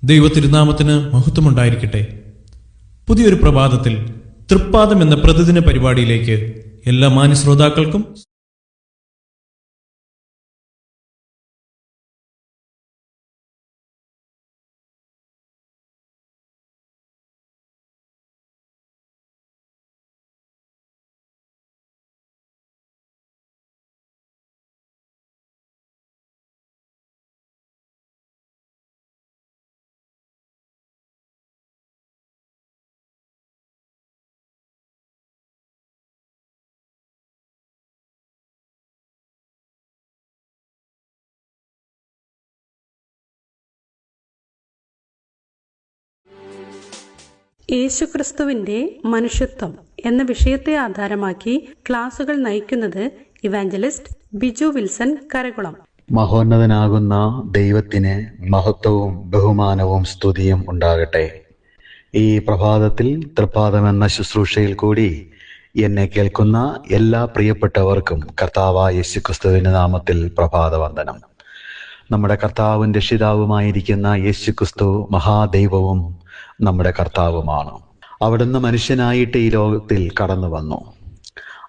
ദൈവത്തിരുനാമത്തിന് മഹത്വമുണ്ടായിരിക്കട്ടെ. പുതിയൊരു പ്രഭാതത്തിൽ തൃപ്പാദം എന്ന പ്രതിദിന പരിപാടിയിലേക്ക് എല്ലാ മാന്യ ശ്രോതാക്കൾക്കും യേശുക്രിസ്തുവിന്റെ മനുഷ്യത്വം എന്ന വിഷയത്തെ ആധാരമാക്കി ക്ലാസുകൾ നയിക്കുന്നത് ഇവാഞ്ചലിസ്റ്റ് ബിജു വിൽസൺ കരകുളം. മഹോന്നതനാകുന്ന ദൈവത്തിന് മഹത്വവും ബഹുമാനവും സ്തുതിയും ഉണ്ടാകട്ടെ. ഈ പ്രഭാതത്തിൽ തൃപ്പാദം എന്ന ശുശ്രൂഷയിൽ കൂടി എന്നെ കേൾക്കുന്ന എല്ലാ പ്രിയപ്പെട്ടവർക്കും കർത്താവായ യേശുക്രിസ്തുവിന്റെ നാമത്തിൽ പ്രഭാതവന്ദനം. നമ്മുടെ കർത്താവും രക്ഷിതാവുമായിരിക്കുന്ന യേശുക്രിസ്തു മഹാദൈവവും നമ്മുടെ കർത്താവുമാണ്. അവിടുന്ന് മനുഷ്യനായിട്ട് ഈ ലോകത്തിൽ കടന്നു വന്നു.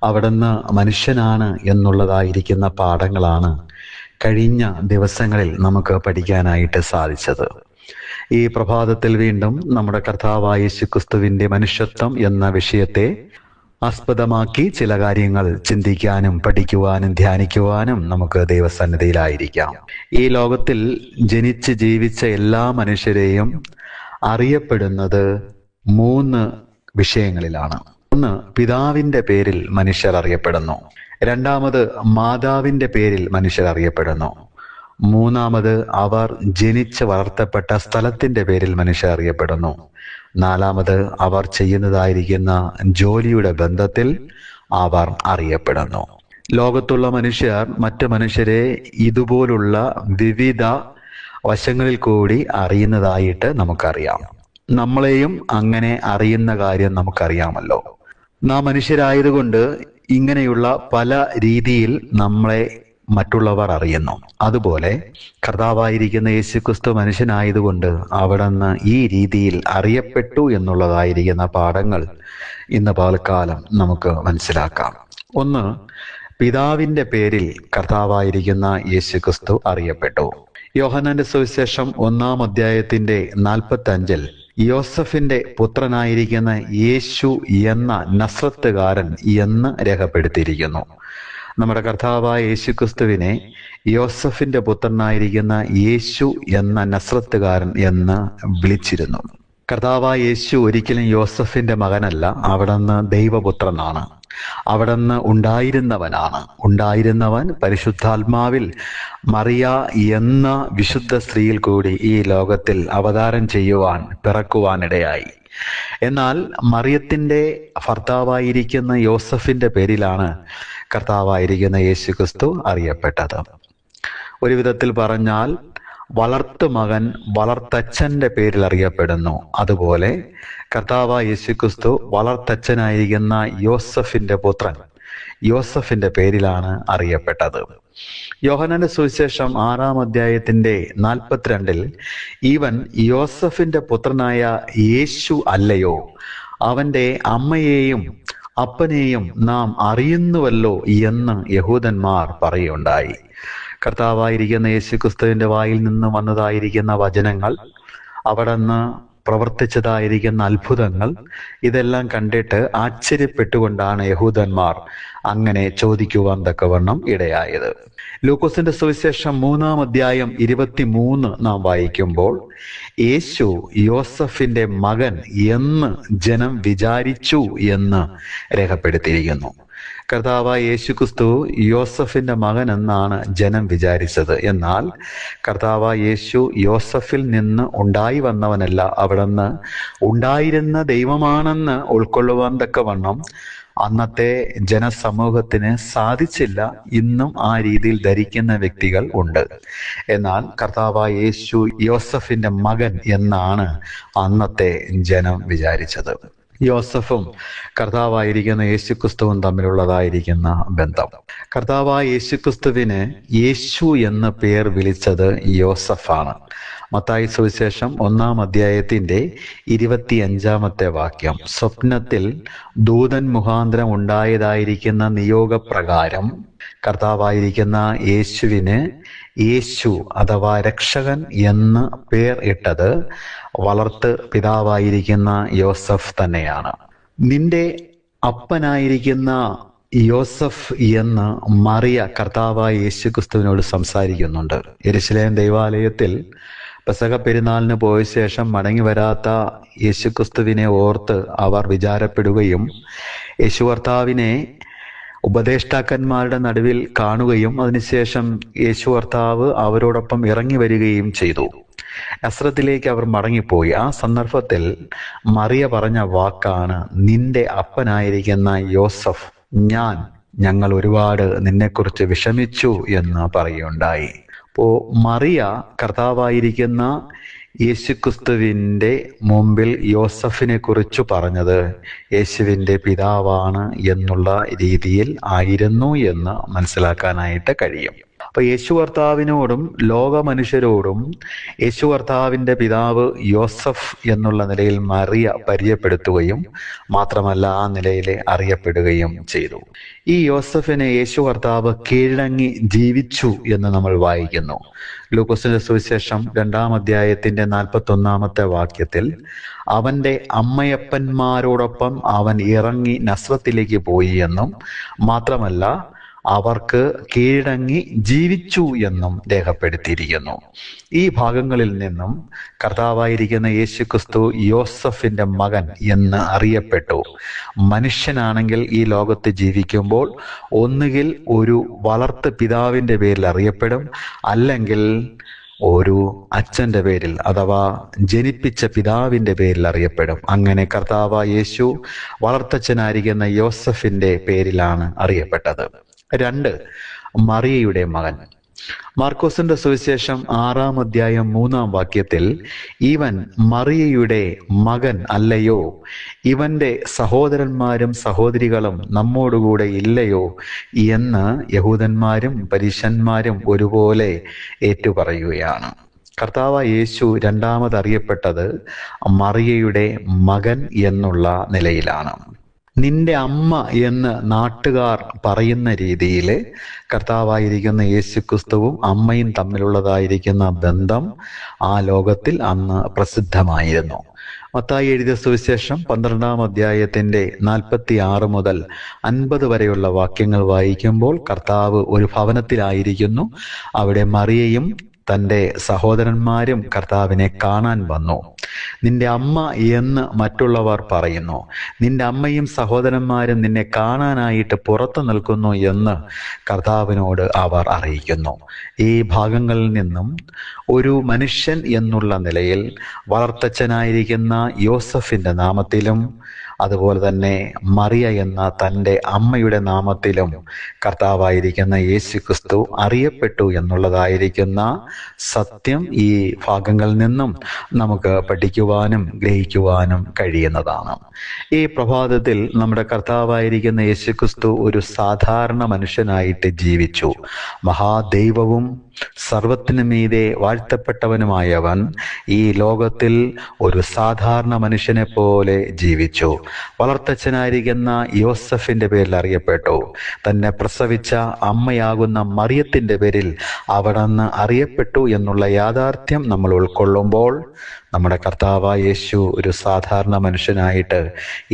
അവിടുന്ന് മനുഷ്യനാണ് എന്നുള്ളതായിരിക്കുന്ന പാഠങ്ങളാണ് കഴിഞ്ഞ ദിവസങ്ങളിൽ നമുക്ക് പഠിക്കാനായിട്ട് സാധിച്ചത്. ഈ പ്രഭാതത്തിൽ വീണ്ടും നമ്മുടെ കർത്താവായ യേശുക്രിസ്തുവിന്റെ മനുഷ്യത്വം എന്ന വിഷയത്തെ ആസ്പദമാക്കി ചില കാര്യങ്ങൾ ചിന്തിക്കാനും പഠിക്കുവാനും ധ്യാനിക്കുവാനും നമുക്ക് ദൈവസന്നിധിയിലായിരിക്കാം. ഈ ലോകത്തിൽ ജനിച്ച് ജീവിച്ച എല്ലാ മനുഷ്യരെയും അറിയപ്പെടുന്നത് 3 വിഷയങ്ങളിലാണ്. ഒന്ന്, പിതാവിന്റെ പേരിൽ മനുഷ്യർ അറിയപ്പെടുന്നു. രണ്ടാമത്, മാതാവിന്റെ പേരിൽ മനുഷ്യർ അറിയപ്പെടുന്നു. മൂന്നാമത്, അവർ ജനിച്ച് വളർത്തപ്പെട്ട സ്ഥലത്തിന്റെ പേരിൽ മനുഷ്യർ അറിയപ്പെടുന്നു. നാലാമത്, അവർ ചെയ്യുന്നതായിരിക്കുന്ന ജോലിയുടെ ബന്ധത്തിൽ അവർ അറിയപ്പെടുന്നു. ലോകത്തുള്ള മനുഷ്യർ മറ്റു മനുഷ്യരെ ഇതുപോലുള്ള വിവിധ വശങ്ങളിൽ കൂടി അറിയുന്നതായിട്ട് നമുക്കറിയാം. നമ്മളെയും അങ്ങനെ അറിയുന്ന കാര്യം നമുക്കറിയാമല്ലോ. നാം മനുഷ്യരായതുകൊണ്ട് ഇങ്ങനെയുള്ള പല രീതിയിൽ നമ്മളെ മറ്റുള്ളവർ അറിയുന്നു. അതുപോലെ കർത്താവായിരിക്കുന്ന യേശുക്രിസ്തു മനുഷ്യനായതുകൊണ്ട് അവിടുന്ന് ഈ രീതിയിൽ അറിയപ്പെട്ടു എന്നുള്ളതായിരിക്കുന്ന പാഠങ്ങൾ ഇന്ന് പകൽക്കാലം നമുക്ക് മനസ്സിലാക്കാം. ഒന്ന്, പിതാവിന്റെ പേരിൽ കർത്താവായിരിക്കുന്ന യേശുക്രിസ്തു അറിയപ്പെട്ടു. യോഹന്നാന്റെ സുവിശേഷം 1-ാം അധ്യായത്തിന്റെ 45-ൽ യോസഫിന്റെ പുത്രനായിരിക്കുന്ന യേശു എന്ന നസ്രത്തുകാരൻ എന്ന് രേഖപ്പെടുത്തിയിരിക്കുന്നു. നമ്മുടെ കർത്താവായ യേശുക്രിസ്തുവിനെ യോസഫിന്റെ പുത്രനായിരിക്കുന്ന യേശു എന്ന നസ്രത്തുകാരൻ എന്ന് വിളിച്ചിരുന്നു. കർത്താവായ യേശു ഒരിക്കലും യോസഫിന്റെ മകനല്ല. അവിടുന്ന് ദൈവപുത്രനാണ്. അവിടുന്ന് ഉണ്ടായിരുന്നവൻ പരിശുദ്ധാത്മാവിൽ മറിയ എന്ന വിശുദ്ധ സ്ത്രീയിൽ കൂടി ഈ ലോകത്തിൽ അവതാരം പിറക്കുവാനിടയായി. എന്നാൽ മറിയത്തിന്റെ ഭർത്താവായിരിക്കുന്ന യോസഫിന്റെ പേരിലാണ് കർത്താവായിരിക്കുന്ന യേശുക്രിസ്തു അറിയപ്പെട്ടത്. ഒരു വിധത്തിൽ പറഞ്ഞാൽ വളർത്തുമകൻ വളർത്തച്ഛന്റെ പേരിൽ അറിയപ്പെടുന്നു. അതുപോലെ കർത്താവായ യേശുക്രിസ്തു വളർത്തച്ഛനായിരിക്കുന്ന യോസഫിന്റെ പുത്രൻ യോസഫിന്റെ പേരിലാണ് അറിയപ്പെട്ടത്. യോഹന്നാന്റെ സുവിശേഷം 6-ാം അധ്യായത്തിന്റെ 42-ൽ ഇവൻ യോസഫിന്റെ പുത്രനായ യേശു അല്ലയോ, അവന്റെ അമ്മയെയും അപ്പനെയും നാം അറിയുന്നുവല്ലോ എന്ന് യഹൂദന്മാർ പറയുണ്ടായി. കർത്താവായിരിക്കുന്ന യേശുക്രിസ്തുവിന്റെ വായിൽ നിന്ന് വന്നതായിരിക്കുന്ന വചനങ്ങൾ, അവിടുന്ന് പ്രവർത്തിച്ചതായിരിക്കുന്ന അത്ഭുതങ്ങൾ, ഇതെല്ലാം കണ്ടിട്ട് ആശ്ചര്യപ്പെട്ടുകൊണ്ടാണ് യഹൂദന്മാർ അങ്ങനെ ചോദിക്കുവാൻ തക്കവണ്ണം ഇടയായത്. ലൂക്കോസിന്റെ സുവിശേഷം 3-ാം അധ്യായം 23 നാം വായിക്കുമ്പോൾ യേശു യോസഫിന്റെ മകൻ എന്ന് ജനം വിചാരിച്ചു എന്ന് രേഖപ്പെടുത്തിയിരിക്കുന്നു. കർത്താവായ യേശുക്രിസ്തു യോസഫിന്റെ മകൻ എന്നാണ് ജനം വിചാരിച്ചത്. എന്നാൽ കർത്താവായ യേശു യോസഫിൽ നിന്ന് ഉണ്ടായി വന്നവനല്ല, അവിടുന്ന് ഉണ്ടായിരുന്ന ദൈവമാണെന്ന് ഉൾക്കൊള്ളുവാൻ തക്കവണ്ണം അന്നത്തെ ജനസമൂഹത്തിന് സാധിച്ചില്ല. ഇന്നും ആ രീതിയിൽ ധരിക്കുന്ന വ്യക്തികൾ ഉണ്ട്. എന്നാൽ കർത്താവായ യേശു യോസഫിന്റെ മകൻ എന്നാണ് അന്നത്തെ ജനം വിചാരിച്ചത്. യോസഫും കർത്താവായിരിക്കുന്ന യേശുക്രിസ്തുവും തമ്മിലുള്ളതായിരിക്കുന്ന ബന്ധം. കർത്താവായ യേശുക്രിസ്തുവിന് യേശു എന്ന പേർ വിളിച്ചത് യോസഫാണ്. മത്തായി സുവിശേഷം 1-ാം അധ്യായത്തിന്റെ 25-ാമത്തെ വാക്യം, സ്വപ്നത്തിൽ ദൂതൻ മുഖാന്തരം ഉണ്ടായതായിരിക്കുന്ന നിയോഗപ്രകാരം കർത്താവായിരിക്കുന്ന യേശുവിന് യേശു അഥവാ രക്ഷകൻ എന്ന് പേർ ഇട്ടത് വളർത്ത് പിതാവായിരിക്കുന്ന യോസഫ് തന്നെയാണ്. നിന്റെ അപ്പനായിരിക്കുന്ന യോസഫ് എന്ന് മറിയ കർത്താവായ യേശു ക്രിസ്തുവിനോട് സംസാരിക്കുന്നുണ്ട്. യെരുശലേം ദൈവാലയത്തിൽ പെസഹ പെരുന്നാളിന് പോയ ശേഷം മടങ്ങി വരാത്ത യേശു ക്രിസ്തുവിനെ ഓർത്ത് അവർ വിചാരപ്പെടുകയും യേശു കർത്താവിനെ ഉപദേഷ്ടാക്കന്മാരുടെ നടുവിൽ കാണുകയും അതിനുശേഷം യേശു കർത്താവ് അവരോടൊപ്പം ഇറങ്ങി വരികയും ചെയ്തു. നസ്രത്തിലേക്ക് അവർ മടങ്ങിപ്പോയി. ആ സന്ദർഭത്തിൽ മറിയ പറഞ്ഞ വാക്കാണ്, നിന്റെ അപ്പനായിരിക്കുന്ന യോസഫ് ഞങ്ങൾ ഒരുപാട് നിന്നെക്കുറിച്ച് വിഷമിച്ചു എന്ന് പറയുകയുണ്ടായി. അപ്പോ മറിയ കർത്താവായിരിക്കുന്ന യേശുക്രിസ്തുവിന്റെ മുമ്പിൽ യോസഫിനെ കുറിച്ച് പറഞ്ഞത് യേശുവിന്റെ പിതാവാണ് എന്നുള്ള രീതിയിൽ ആയിരുന്നു എന്ന് മനസ്സിലാക്കാനായിട്ട് കഴിയും. അപ്പൊ യേശു കർത്താവിനോടും ലോക മനുഷ്യരോടും യേശു കർത്താവിന്റെ പിതാവ് യോസഫ് എന്നുള്ള നിലയിൽ മറിയ പരിചയപ്പെടുത്തുകയും മാത്രമല്ല ആ നിലയിൽ അറിയപ്പെടുകയും ചെയ്തു. ഈ യോസഫിനെ യേശു കർത്താവ് കീഴടങ്ങി ജീവിച്ചു എന്ന് നമ്മൾ വായിക്കുന്നു. ലൂക്കോസിന്റെ സുവിശേഷം 2-ാം അധ്യായത്തിന്റെ 41-ാമത്തെ വാക്യത്തിൽ അവന്റെ അമ്മയപ്പന്മാരോടൊപ്പം അവൻ ഇറങ്ങി നസ്രത്തിലേക്ക് പോയി എന്നും മാത്രമല്ല അവർക്ക് കീഴടങ്ങി ജീവിച്ചു എന്നും രേഖപ്പെടുത്തിയിരിക്കുന്നു. ഈ ഭാഗങ്ങളിൽ നിന്നും കർത്താവായിരിക്കുന്ന യേശു ക്രിസ്തു യോസഫിന്റെ മകൻ എന്ന് അറിയപ്പെട്ടു. മനുഷ്യനാണെങ്കിൽ ഈ ലോകത്ത് ജീവിക്കുമ്പോൾ ഒന്നുകിൽ ഒരു വളർത്ത് പിതാവിന്റെ പേരിൽ അറിയപ്പെടും, അല്ലെങ്കിൽ ഒരു അച്ഛന്റെ പേരിൽ അഥവാ ജനിപ്പിച്ച പിതാവിന്റെ പേരിൽ അറിയപ്പെടും. അങ്ങനെ കർത്താവായ യേശു വളർത്തച്ഛനായിരിക്കുന്ന യോസഫിന്റെ പേരിലാണ് അറിയപ്പെട്ടത്. 2, മറിയയുടെ മകൻ. മാർക്കോസിന്റെ സുവിശേഷം 6-ാം അധ്യായം 3-ാം വാക്യത്തിൽ ഇവൻ മറിയയുടെ മകൻ അല്ലയോ, ഇവന്റെ സഹോദരന്മാരും സഹോദരികളും നമ്മോടുകൂടെ ഇല്ലയോ എന്ന് യഹൂദന്മാരും പരീശന്മാരും ഒരുപോലെ ഏറ്റുപറയുകയാണ്. കർത്താവായ യേശു രണ്ടാമത് അറിയപ്പെട്ടത് മറിയയുടെ മകൻ എന്നുള്ള നിലയിലാണ്. നിന്റെ അമ്മ എന്ന് നാട്ടുകാർ പറയുന്ന രീതിയിൽ കർത്താവായിരിക്കുന്ന യേശു ക്രിസ്തുവും അമ്മയും തമ്മിലുള്ളതായിരിക്കുന്ന ബന്ധം ആ ലോകത്തിൽ അന്ന് പ്രസിദ്ധമായിരുന്നു. മത്തായി എഴുതിയ സുവിശേഷം 12-ാം അധ്യായത്തിന്റെ 46 മുതൽ 50 വരെയുള്ള വാക്യങ്ങൾ വായിക്കുമ്പോൾ കർത്താവ് ഒരു ഭവനത്തിലായിരിക്കുന്നു. അവിടെ മറിയയും തൻ്റെ സഹോദരന്മാരും കർത്താവിനെ കാണാൻ വന്നു. നിന്റെ അമ്മ എന്ന് മറ്റുള്ളവർ പറയുന്നു, നിന്റെ അമ്മയും സഹോദരന്മാരും നിന്നെ കാണാനായിട്ട് പുറത്തു നിൽക്കുന്നു എന്ന് കർത്താവിനോട് അവർ അറിയിക്കുന്നു. ഈ ഭാഗങ്ങളിൽ നിന്നും ഒരു മനുഷ്യൻ എന്നുള്ള നിലയിൽ വളർത്തച്ഛനായിരിക്കുന്ന യോസഫിന്റെ നാമത്തിലും അതുപോലെ തന്നെ മറിയ എന്ന തൻ്റെ അമ്മയുടെ നാമത്തിലും കർത്താവായിരിക്കുന്ന യേശു ക്രിസ്തു അറിയപ്പെട്ടു എന്നുള്ളതായിരിക്കുന്ന സത്യം ഈ ഭാഗങ്ങളിൽ നിന്നും നമുക്ക് പഠിക്കുവാനും ഗ്രഹിക്കുവാനും കഴിയുന്നതാണ്. ഈ പ്രഭാതത്തിൽ നമ്മുടെ കർത്താവായിരിക്കുന്ന യേശു ക്രിസ്തു ഒരു സാധാരണ മനുഷ്യനായിട്ട് ജീവിച്ചു. മഹാദൈവവും സർവത്തിനു മീതെ വാഴ്ത്തപ്പെട്ടവനുമായവൻ ഈ ലോകത്തിൽ ഒരു സാധാരണ മനുഷ്യനെ പോലെ ജീവിച്ചു. വളർത്തച്ഛനായിരിക്കുന്ന യോസഫിന്റെ പേരിൽ അറിയപ്പെട്ടു. തന്നെ പ്രസവിച്ച അമ്മയാകുന്ന മറിയത്തിന്റെ പേരിൽ അവിടുന്ന് അറിയപ്പെട്ടു എന്നുള്ള യാഥാർത്ഥ്യം നമ്മൾ ഉൾക്കൊള്ളുമ്പോൾ നമ്മുടെ കർത്താവായ യേശു ഒരു സാധാരണ മനുഷ്യനായിട്ട്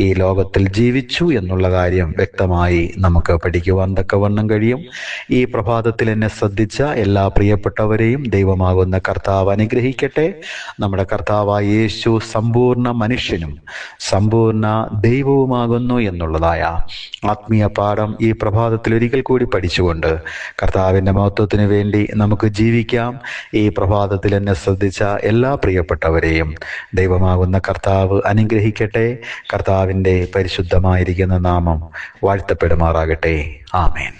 ഈ ലോകത്തിൽ ജീവിച്ചു എന്നുള്ള കാര്യം വ്യക്തമായി നമുക്ക് പഠിക്കുവാൻ തക്കവണ്ണം കഴിയും. ഈ പ്രഭാതത്തിൽ എന്നെ ശ്രദ്ധിച്ച എല്ലാ പ്രിയപ്പെട്ടവരെയും ദൈവമാകുന്ന കർത്താവ് അനുഗ്രഹിക്കട്ടെ. നമ്മുടെ കർത്താവായ യേശു സമ്പൂർണ്ണ മനുഷ്യനും സമ്പൂർണ്ണ ദൈവവുമാകുന്നു എന്നുള്ളതായ ആത്മീയ പാഠം ഈ പ്രഭാതത്തിൽ ഒരിക്കൽ കൂടി പഠിച്ചുകൊണ്ട് കർത്താവിൻ്റെ മഹത്വത്തിന് വേണ്ടി നമുക്ക് ജീവിക്കാം. ഈ പ്രഭാതത്തിൽ എന്നെ ശ്രദ്ധിച്ച എല്ലാ പ്രിയപ്പെട്ടവരെയും ദൈവമാകുന്ന കർത്താവ് അനുഗ്രഹിക്കട്ടെ. കർത്താവിൻ്റെ പരിശുദ്ധമായിരിക്കുന്ന നാമം വാഴ്ത്തപ്പെടുമാറാകട്ടെ. ആമേൻ.